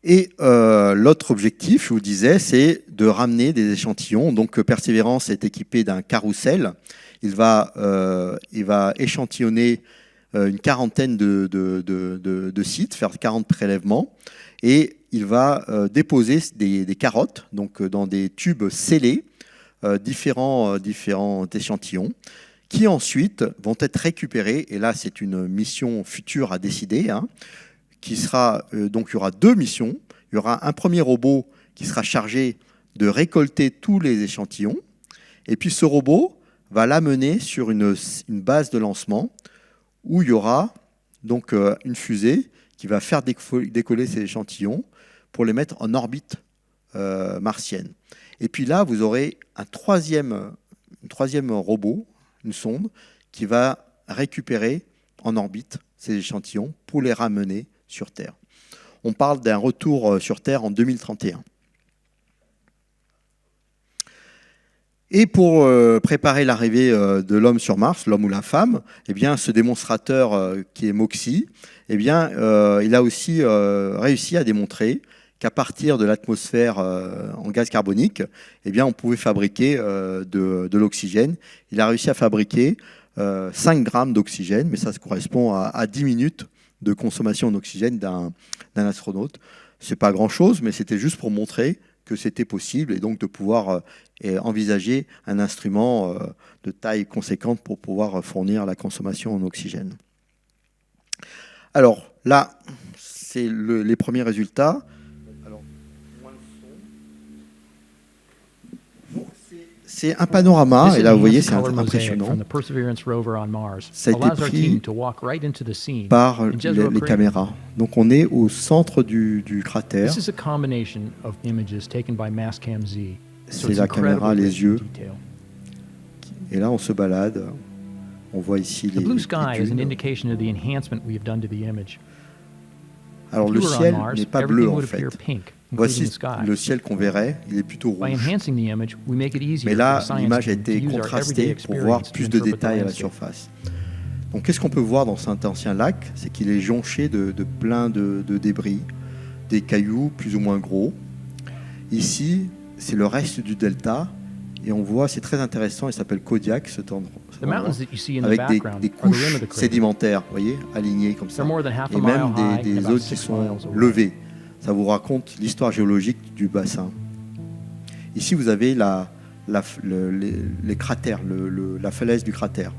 Et l'autre objectif, je vous disais, c'est de ramener des échantillons. Donc Persévérance est équipé d'un carrousel. Il va échantillonner une quarantaine de sites, faire 40 prélèvements. Et il va déposer des carottes donc, dans des tubes scellés, différents échantillons, qui ensuite vont être récupérés. Et là, c'est une mission future à décider, hein, qui sera, donc il y aura 2 missions. Il y aura un premier robot qui sera chargé de récolter tous les échantillons. Et puis ce robot va l'amener sur une base de lancement où il y aura donc une fusée qui va faire décoller ces échantillons pour les mettre en orbite martienne. Et puis là, vous aurez un troisième robot, une sonde, qui va récupérer en orbite ces échantillons pour les ramener sur Terre. On parle d'un retour sur Terre en 2031. Et pour préparer l'arrivée de l'homme sur Mars, l'homme ou la femme, eh bien, ce démonstrateur qui est MOXIE, eh bien, il a aussi réussi à démontrer qu'à partir de l'atmosphère en gaz carbonique, eh bien, on pouvait fabriquer de l'oxygène. Il a réussi à fabriquer 5 grammes d'oxygène, mais ça correspond à 10 minutes de consommation d'oxygène d'un astronaute. Ce n'est pas grand-chose, mais c'était juste pour montrer que c'était possible et donc de pouvoir envisager un instrument de taille conséquente pour pouvoir fournir la consommation en oxygène. Alors là, c'est les premiers résultats. Alors, c'est un panorama, et là vous voyez, c'est impressionnant. Ça a été pris par les caméras. Donc on est au centre du cratère. C'est la caméra, les yeux. Et là on se balade. On voit ici les dunes. Alors le ciel n'est pas bleu en fait. Voici le ciel qu'on verrait, il est plutôt rouge. Mais là, l'image a été contrastée pour voir plus de détails à la surface. Donc qu'est-ce qu'on peut voir dans cet ancien lac? C'est qu'il est jonché de plein de débris, des cailloux plus ou moins gros. Ici, c'est le reste du delta. Et on voit, c'est très intéressant, il s'appelle Kodiak, cet endroit, avec des couches sédimentaires, vous voyez, alignées comme ça, et même des zones qui sont levées. Ça vous raconte l'histoire géologique du bassin. Ici, vous avez les cratères, la falaise du cratère,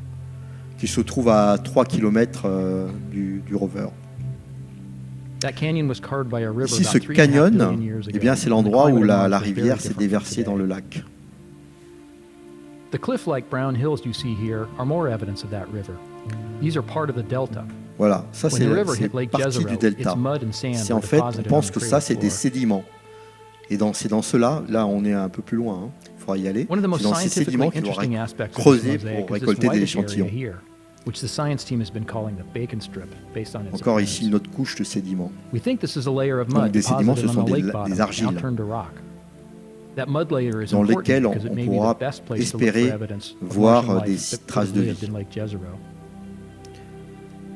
qui se trouve à 3 km du rover. Ici, ce canyon, eh bien, c'est l'endroit où la rivière s'est déversée dans le lac. The cliff-like brown hills you see here are more evidence of that river. These are part of the delta. Voilà, ça c'est partie du delta. C'est en fait, on pense que ça c'est des sédiments. Et c'est dans cela, là on est un peu plus loin, hein. Il faudra y aller. C'est dans ces sédiments qu'ils vont creuser pour récolter des échantillons. Encore ici une autre couche de sédiments. Donc des sédiments, ce sont des argiles dans lesquels on pourra espérer voir des traces de vie.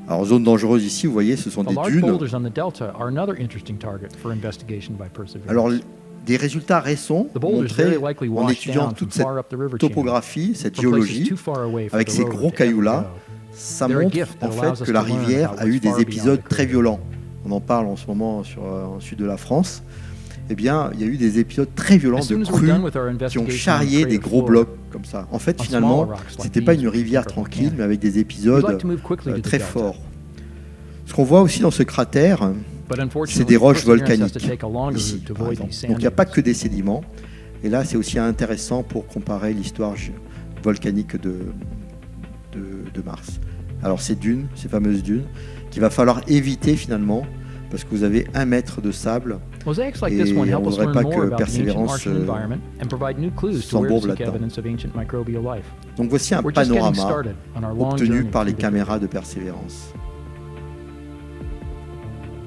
Alors, zone dangereuse ici, vous voyez, ce sont des dunes. Alors, des résultats récents montrés en étudiant toute cette topographie, cette géologie, avec ces gros cailloux-là, ça montre en fait que la rivière a eu des épisodes très violents. On en parle en ce moment au sud de la France. Eh bien, il y a eu des épisodes très violents de crues qui ont charrié des gros blocs comme ça. En fait, finalement, ce n'était pas une rivière tranquille, mais avec des épisodes très forts. Ce qu'on voit aussi dans ce cratère, c'est des roches volcaniques, ici, par exemple. Donc, il n'y a pas que des sédiments. Et là, c'est aussi intéressant pour comparer l'histoire volcanique de Mars. Alors, ces dunes, ces fameuses dunes, qu'il va falloir éviter finalement, parce que vous avez 1 mètre de sable. Et on ne voudrait pas que Persévérance s'embourbe là-dedans. Donc voici un panorama obtenu par les caméras de Persévérance.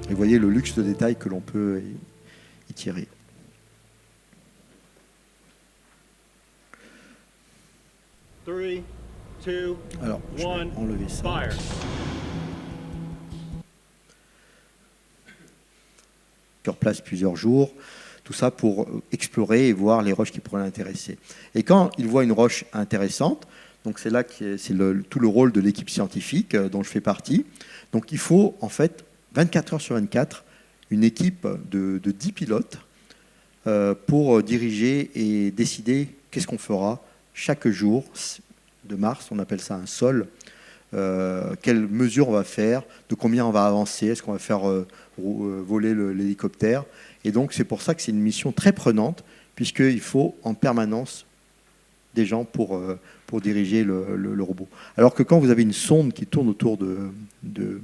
Et vous voyez le luxe de détails que l'on peut y tirer. Alors, je vais enlever ça. Sur place plusieurs jours, tout ça pour explorer et voir les roches qui pourraient l'intéresser. Et quand il voit une roche intéressante, donc c'est là que c'est tout le rôle de l'équipe scientifique dont je fais partie. Donc il faut en fait 24 heures sur 24 une équipe de 10 pilotes pour diriger et décider qu'est-ce qu'on fera chaque jour de Mars. On appelle ça un sol. Quelles mesures on va faire, de combien on va avancer, est-ce qu'on va faire voler l'hélicoptère. Et donc c'est pour ça que c'est une mission très prenante, puisqu'il faut en permanence des gens pour diriger le robot. Alors que quand vous avez une sonde qui tourne autour de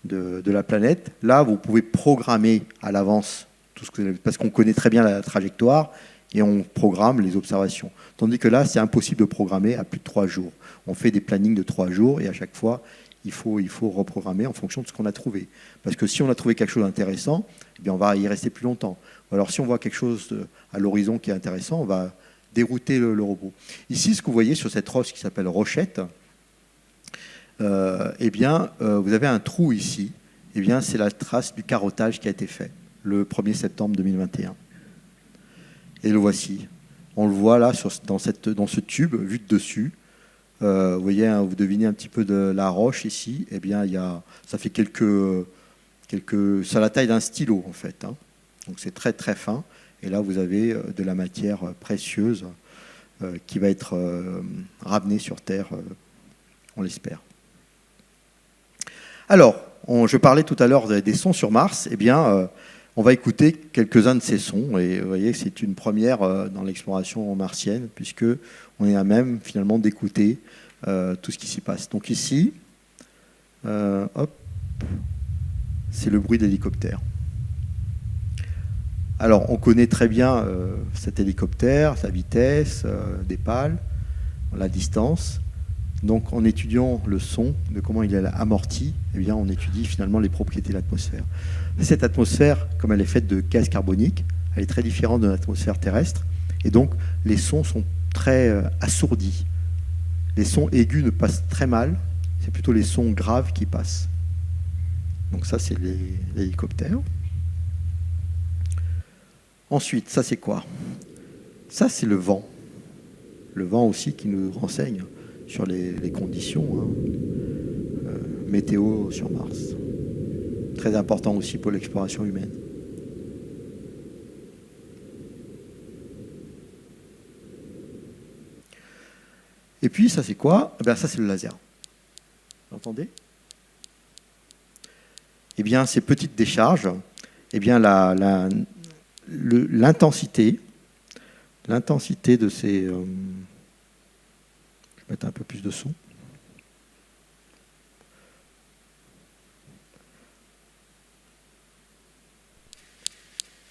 la planète, là vous pouvez programmer à l'avance tout ce que vous avez, parce qu'on connaît très bien la trajectoire et on programme les observations. Tandis que là, c'est impossible de programmer à plus de 3 jours. On fait des plannings de 3 jours et à chaque fois, il faut reprogrammer en fonction de ce qu'on a trouvé. Parce que si on a trouvé quelque chose d'intéressant, eh bien on va y rester plus longtemps. Ou alors si on voit quelque chose à l'horizon qui est intéressant, on va dérouter le robot. Ici, ce que vous voyez sur cette roche qui s'appelle Rochette, eh bien, vous avez un trou ici. Eh bien, c'est la trace du carottage qui a été fait. le 1er septembre 2021. Et le voici. On le voit là dans ce tube vu de dessus. Vous voyez, hein, vous devinez un petit peu de la roche ici. Eh bien, ça fait c'est la taille d'un stylo en fait. Hein. Donc c'est très très fin. Et là, vous avez de la matière précieuse qui va être ramenée sur Terre, on l'espère. Alors, je parlais tout à l'heure des sons sur Mars. Eh bien, on va écouter quelques-uns de ces sons. Et vous voyez que c'est une première dans l'exploration martienne, puisqu'on est à même finalement d'écouter tout ce qui s'y passe. Donc ici, c'est le bruit d'hélicoptère. Alors, on connaît très bien cet hélicoptère, sa vitesse, des pales, la distance. Donc, en étudiant le son, de comment il est amorti, eh bien, on étudie finalement les propriétés de l'atmosphère. Cette atmosphère, comme elle est faite de gaz carbonique, elle est très différente de l'atmosphère terrestre. Et donc, les sons sont très assourdis. Les sons aigus ne passent très mal. C'est plutôt les sons graves qui passent. Donc ça, c'est l'hélicoptère. Ensuite, ça c'est quoi? Ça c'est le vent. Le vent aussi qui nous renseigne sur les conditions météo sur Mars. Très important aussi pour l'exploration humaine. Et puis ça c'est quoi? Eh bien, ça c'est le laser. Vous entendez? Eh bien, ces petites décharges, eh bien, l'intensité de ces... je vais mettre un peu plus de son.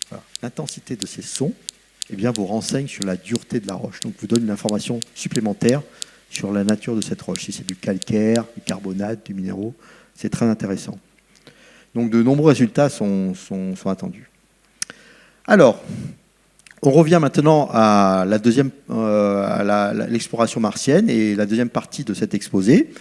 Voilà. L'intensité de ces sons, eh bien, vous renseigne sur la dureté de la roche. Donc, vous donne une information supplémentaire sur la nature de cette roche. Si c'est du calcaire, du carbonate, du minéraux, c'est très intéressant. Donc, de nombreux résultats sont attendus. Alors, on revient maintenant à l'exploration martienne et la deuxième partie de cet exposé.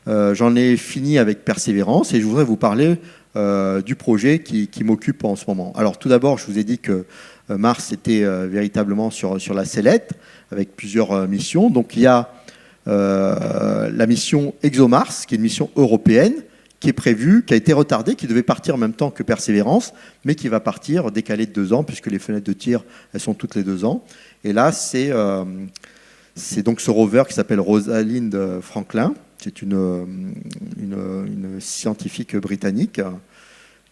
J'en ai fini avec Persévérance et je voudrais vous parler du projet qui m'occupe en ce moment. Alors, tout d'abord, je vous ai dit que Mars était véritablement sur la sellette avec plusieurs missions. Donc, il y a la mission ExoMars, qui est une mission européenne, qui est prévue, qui a été retardée, qui devait partir en même temps que Persévérance, mais qui va partir décalée de 2 ans, puisque les fenêtres de tir, elles sont toutes les 2 ans. Et là, c'est donc ce rover qui s'appelle Rosalind Franklin. C'est une scientifique britannique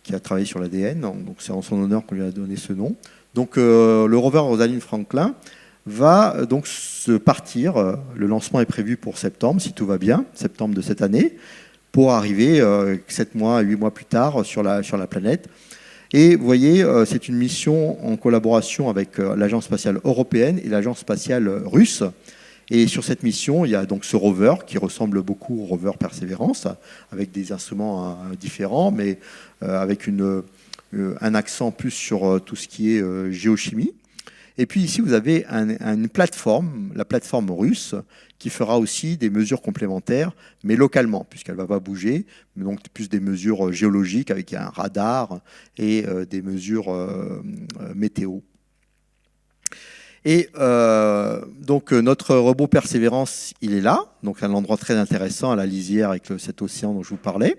qui a travaillé sur l'ADN. Donc c'est en son honneur qu'on lui a donné ce nom. Donc le rover Rosalind Franklin va donc se partir. Le lancement est prévu pour septembre, si tout va bien, septembre de cette année, pour arriver 7 mois, 8 mois plus tard sur la planète. Et vous voyez, c'est une mission en collaboration avec l'Agence spatiale européenne et l'Agence spatiale russe. Et sur cette mission, il y a donc ce rover qui ressemble beaucoup au rover Persévérance, avec des instruments différents, mais avec un accent plus sur tout ce qui est géochimie. Et puis ici, vous avez une plateforme, la plateforme russe, qui fera aussi des mesures complémentaires, mais localement, puisqu'elle ne va pas bouger, mais donc plus des mesures géologiques avec un radar et des mesures météo. Et donc notre robot Persévérance, il est là, donc un endroit très intéressant à la lisière avec cet océan dont je vous parlais.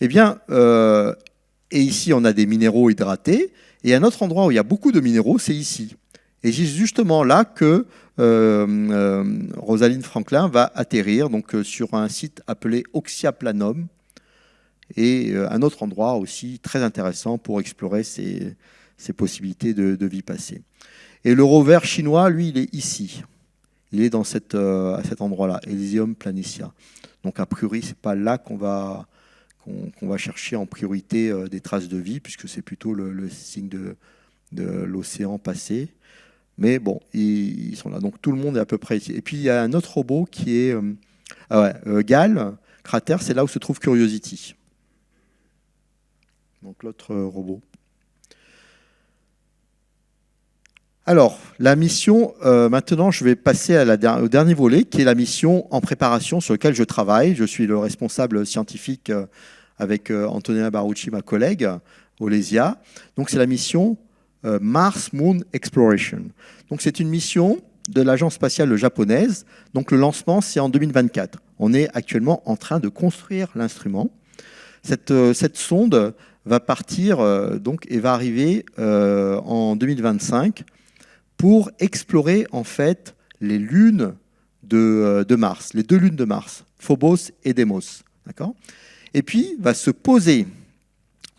Eh bien, et ici on a des minéraux hydratés, et un autre endroit où il y a beaucoup de minéraux, c'est ici. Et c'est justement là que Rosalind Franklin va atterrir, donc sur un site appelé Oxyaplanum, et un autre endroit aussi très intéressant pour explorer ces possibilités de vie passée. Et le rover chinois, lui, il est ici. Il est à cet endroit-là, Elysium Planitia. Donc a priori, c'est pas là qu'on va chercher en priorité des traces de vie, puisque c'est plutôt le signe de l'océan passé. Mais bon, ils sont là. Donc tout le monde est à peu près ici. Et puis il y a un autre robot qui est Gale, cratère, c'est là où se trouve Curiosity. Donc l'autre robot. Alors, la mission, maintenant, je vais passer au dernier volet, qui est la mission en préparation sur laquelle je travaille. Je suis le responsable scientifique avec Antonella Barucci, ma collègue, Olesia. Donc c'est la mission Mars Moon Exploration. Donc c'est une mission de l'agence spatiale japonaise. Donc le lancement, c'est en 2024. On est actuellement en train de construire l'instrument. Cette sonde va partir donc, et va arriver en 2025 pour explorer en fait les lunes de Mars, les 2 lunes de Mars, Phobos et Deimos. D'accord ? Et puis va se poser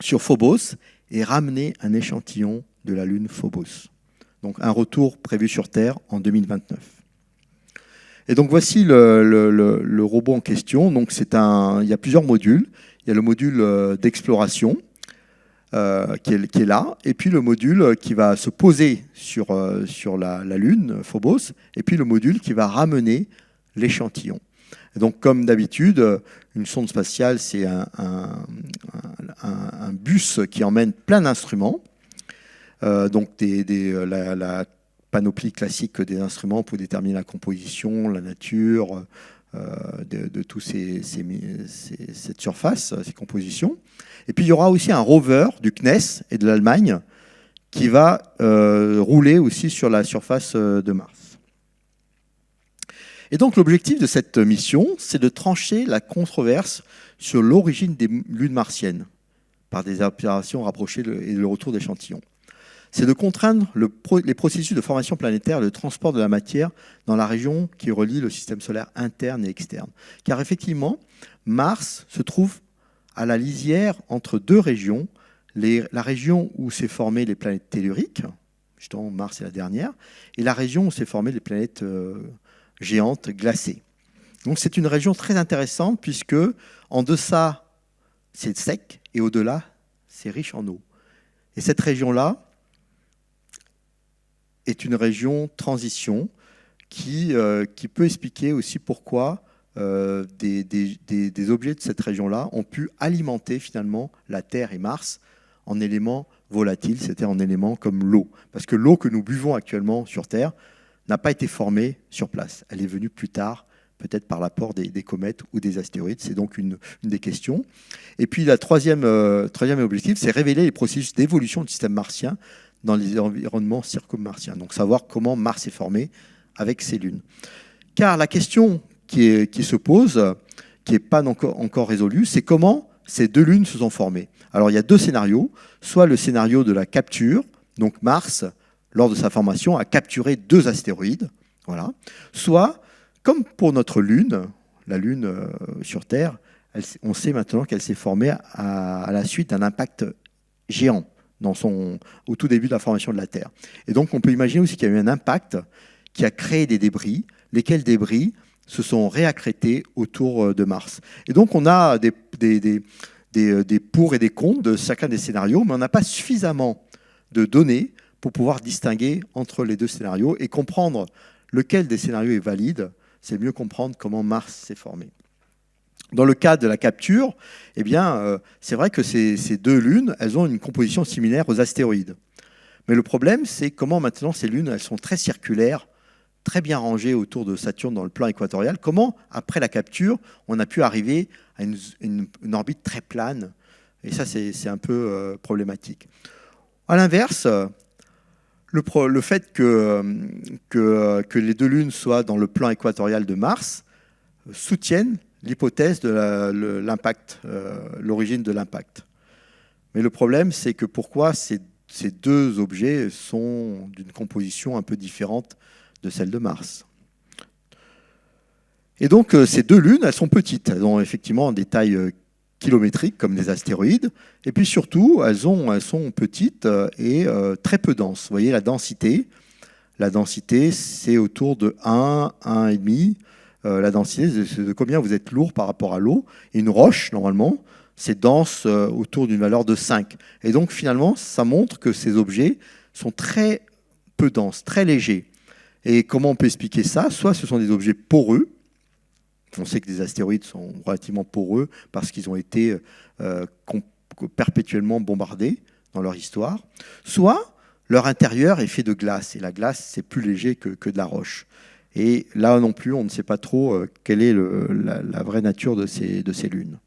sur Phobos et ramener un échantillon de la lune Phobos. Donc un retour prévu sur Terre en 2029. Et donc voici le robot en question. Donc il y a plusieurs modules. Il y a le module d'exploration qui est là, et puis le module qui va se poser sur la Lune, Phobos, et puis le module qui va ramener l'échantillon. Et donc comme d'habitude, une sonde spatiale, c'est un bus qui emmène plein d'instruments, donc la panoplie classique des instruments pour déterminer la composition, la nature de tous cette surface, ces compositions. Et puis il y aura aussi un rover du CNES et de l'Allemagne qui va rouler aussi sur la surface de Mars. Et donc l'objectif de cette mission, c'est de trancher la controverse sur l'origine des lunes martiennes par des observations rapprochées et le retour d'échantillons. C'est de contraindre les processus de formation planétaire et le transport de la matière dans la région qui relie le système solaire interne et externe. Car effectivement, Mars se trouve à la lisière entre 2 régions, la région où s'est formées les planètes telluriques, justement Mars est la dernière, et la région où s'est formées les planètes géantes glacées. Donc c'est une région très intéressante puisque en deçà, c'est sec et au-delà, c'est riche en eau. Et cette région-là est une région transition qui peut expliquer aussi pourquoi des objets de cette région-là ont pu alimenter finalement la Terre et Mars en éléments volatiles, c'est-à-dire en éléments comme l'eau. Parce que l'eau que nous buvons actuellement sur Terre n'a pas été formée sur place. Elle est venue plus tard, peut-être par l'apport des comètes ou des astéroïdes. C'est donc une des questions. Et puis, le troisième objectif, c'est révéler les processus d'évolution du système martien dans les environnements circummartiens. Donc, savoir comment Mars est formé avec ses lunes. Car la question qui se pose, qui n'est pas encore résolue, c'est comment ces 2 lunes se sont formées. Alors, il y a 2 scénarios. Soit le scénario de la capture, donc Mars, lors de sa formation, a capturé 2 astéroïdes. Voilà. Soit, comme pour notre Lune, la Lune sur Terre, on sait maintenant qu'elle s'est formée à la suite d'un impact géant au tout début de la formation de la Terre. Et donc, on peut imaginer aussi qu'il y a eu un impact qui a créé des débris, lesquels débris se sont réaccrétés autour de Mars. Et donc, on a des pour et des contre de chacun des scénarios, mais on n'a pas suffisamment de données pour pouvoir distinguer entre les 2 scénarios et comprendre lequel des scénarios est valide. C'est mieux comprendre comment Mars s'est formé. Dans le cas de la capture, eh bien, c'est vrai que ces 2 lunes, elles ont une composition similaire aux astéroïdes. Mais le problème, c'est comment maintenant ces lunes, elles sont très circulaires, très bien rangées autour de Saturne dans le plan équatorial. Comment, après la capture, on a pu arriver à une orbite très plane? Et ça, c'est un peu problématique. À l'inverse, le fait que les 2 lunes soient dans le plan équatorial de Mars soutiennent l'hypothèse de l'impact, l'origine de l'impact. Mais le problème, c'est que pourquoi ces 2 objets sont d'une composition un peu différente de celle de Mars. Et donc, ces 2 lunes, elles sont petites. Elles ont effectivement des tailles kilométriques, comme des astéroïdes. Et puis surtout, elles sont petites et très peu denses. Vous voyez la densité. La densité, c'est autour de 1, 1,5. La densité, c'est de combien vous êtes lourd par rapport à l'eau. Et une roche, normalement, c'est dense autour d'une valeur de 5. Et donc, finalement, ça montre que ces objets sont très peu denses, très légers. Et comment on peut expliquer ça? Soit ce sont des objets poreux. On sait que des astéroïdes sont relativement poreux parce qu'ils ont été perpétuellement bombardés dans leur histoire. Soit leur intérieur est fait de glace. Et la glace, c'est plus léger que de la roche. Et là non plus, on ne sait pas trop quelle est la vraie nature de ces lunes.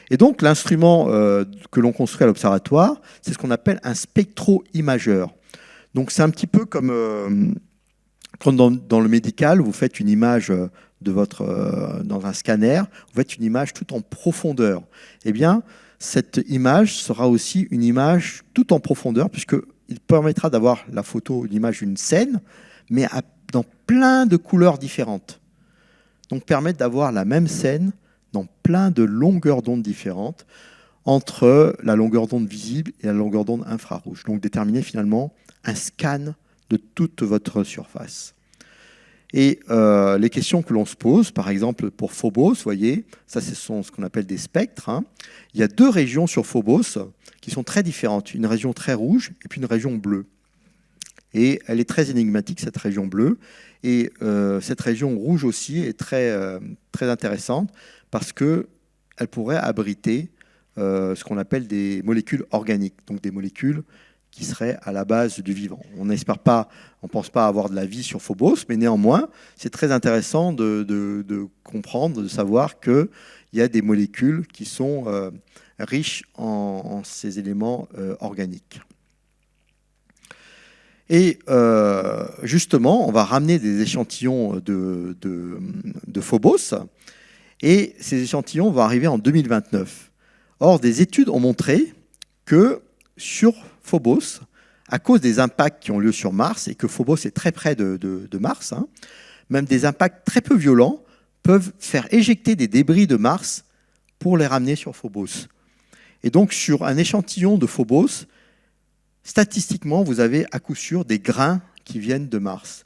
Et donc, l'instrument que l'on construit à l'observatoire, c'est ce qu'on appelle un spectro-imageur. Donc, c'est un petit peu comme quand dans le médical, vous faites une image dans un scanner, vous faites une image tout en profondeur. Eh bien, cette image sera aussi une image tout en profondeur, puisqu'il permettra d'avoir la photo, l'image d'une scène, mais dans plein de couleurs différentes. Donc, permettre d'avoir la même scène dans plein de longueurs d'onde différentes entre la longueur d'onde visible et la longueur d'onde infrarouge. Donc, déterminer finalement un scan de toute votre surface. Et les questions que l'on se pose, par exemple pour Phobos, vous voyez, ça ce sont ce qu'on appelle des spectres. Hein. Il y a 2 régions sur Phobos qui sont très différentes. Une région très rouge et puis une région bleue. Et elle est très énigmatique, cette région bleue. Et cette région rouge aussi est très, très intéressante parce qu'elle pourrait abriter ce qu'on appelle des molécules organiques, donc des molécules qui seraient à la base du vivant. On n'espère pas, on ne pense pas avoir de la vie sur Phobos, mais néanmoins, c'est très intéressant de comprendre, de savoir qu'il y a des molécules qui sont riches en ces éléments organiques. Et justement, on va ramener des échantillons de Phobos, et ces échantillons vont arriver en 2029. Or, des études ont montré que sur Phobos, à cause des impacts qui ont lieu sur Mars, et que Phobos est très près de Mars, hein, même des impacts très peu violents peuvent faire éjecter des débris de Mars pour les ramener sur Phobos. Et donc, sur un échantillon de Phobos, statistiquement, vous avez à coup sûr des grains qui viennent de Mars.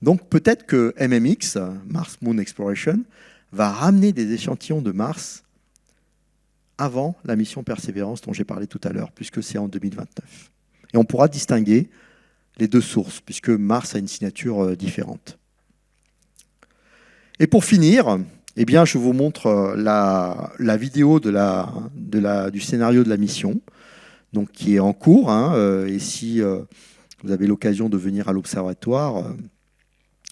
Donc, peut-être que MMX, Mars Moon Exploration, va ramener des échantillons de Mars avant la mission Persévérance dont j'ai parlé tout à l'heure, puisque c'est en 2029. Et on pourra distinguer les 2 sources, puisque Mars a une signature différente. Et pour finir, eh bien, je vous montre la vidéo du scénario de la mission, donc, qui est en cours. Hein, et si vous avez l'occasion de venir à l'observatoire,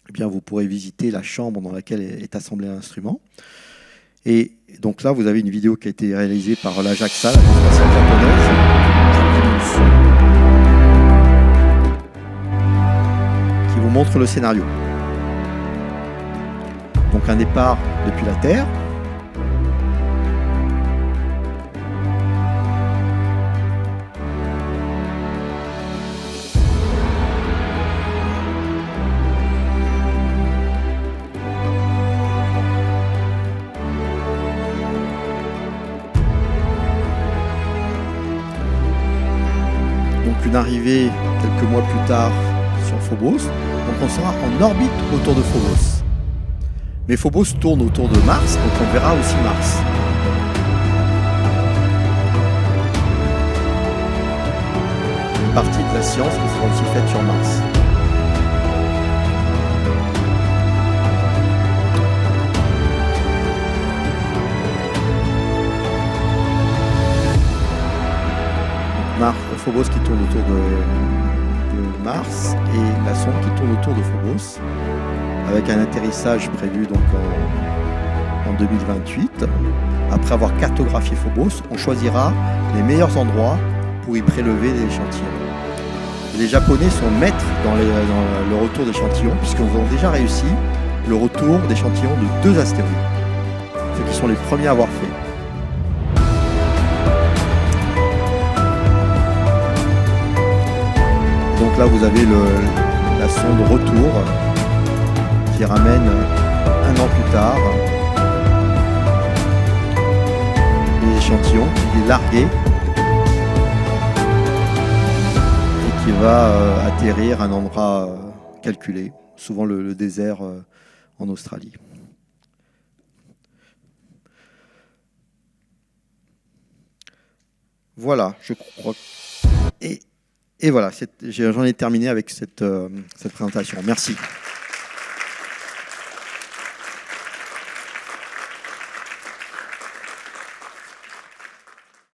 eh bien, vous pourrez visiter la chambre dans laquelle est assemblé l'instrument. Et donc là, vous avez une vidéo qui a été réalisée par la JAXA, l'Agence spatiale japonaise, qui vous montre le scénario. Donc un départ depuis la Terre. Une arrivée quelques mois plus tard sur Phobos, donc on sera en orbite autour de Phobos. Mais Phobos tourne autour de Mars, donc on verra aussi Mars. Une partie de la science qui sera aussi faite sur Mars. Phobos qui tourne autour de Mars et la sonde qui tourne autour de Phobos avec un atterrissage prévu donc en 2028. Après avoir cartographié Phobos, on choisira les meilleurs endroits pour y prélever des échantillons. Et les Japonais sont maîtres dans le retour d'échantillons puisqu'ils ont déjà réussi le retour d'échantillons de 2 astéroïdes, ceux qui sont les premiers à avoir fait. Donc là, vous avez la sonde retour qui ramène 1 an plus tard les échantillons, qui est largué et qui va atterrir à un endroit calculé, souvent le désert en Australie. Voilà, je crois. Et voilà, j'en ai terminé avec cette présentation. Merci.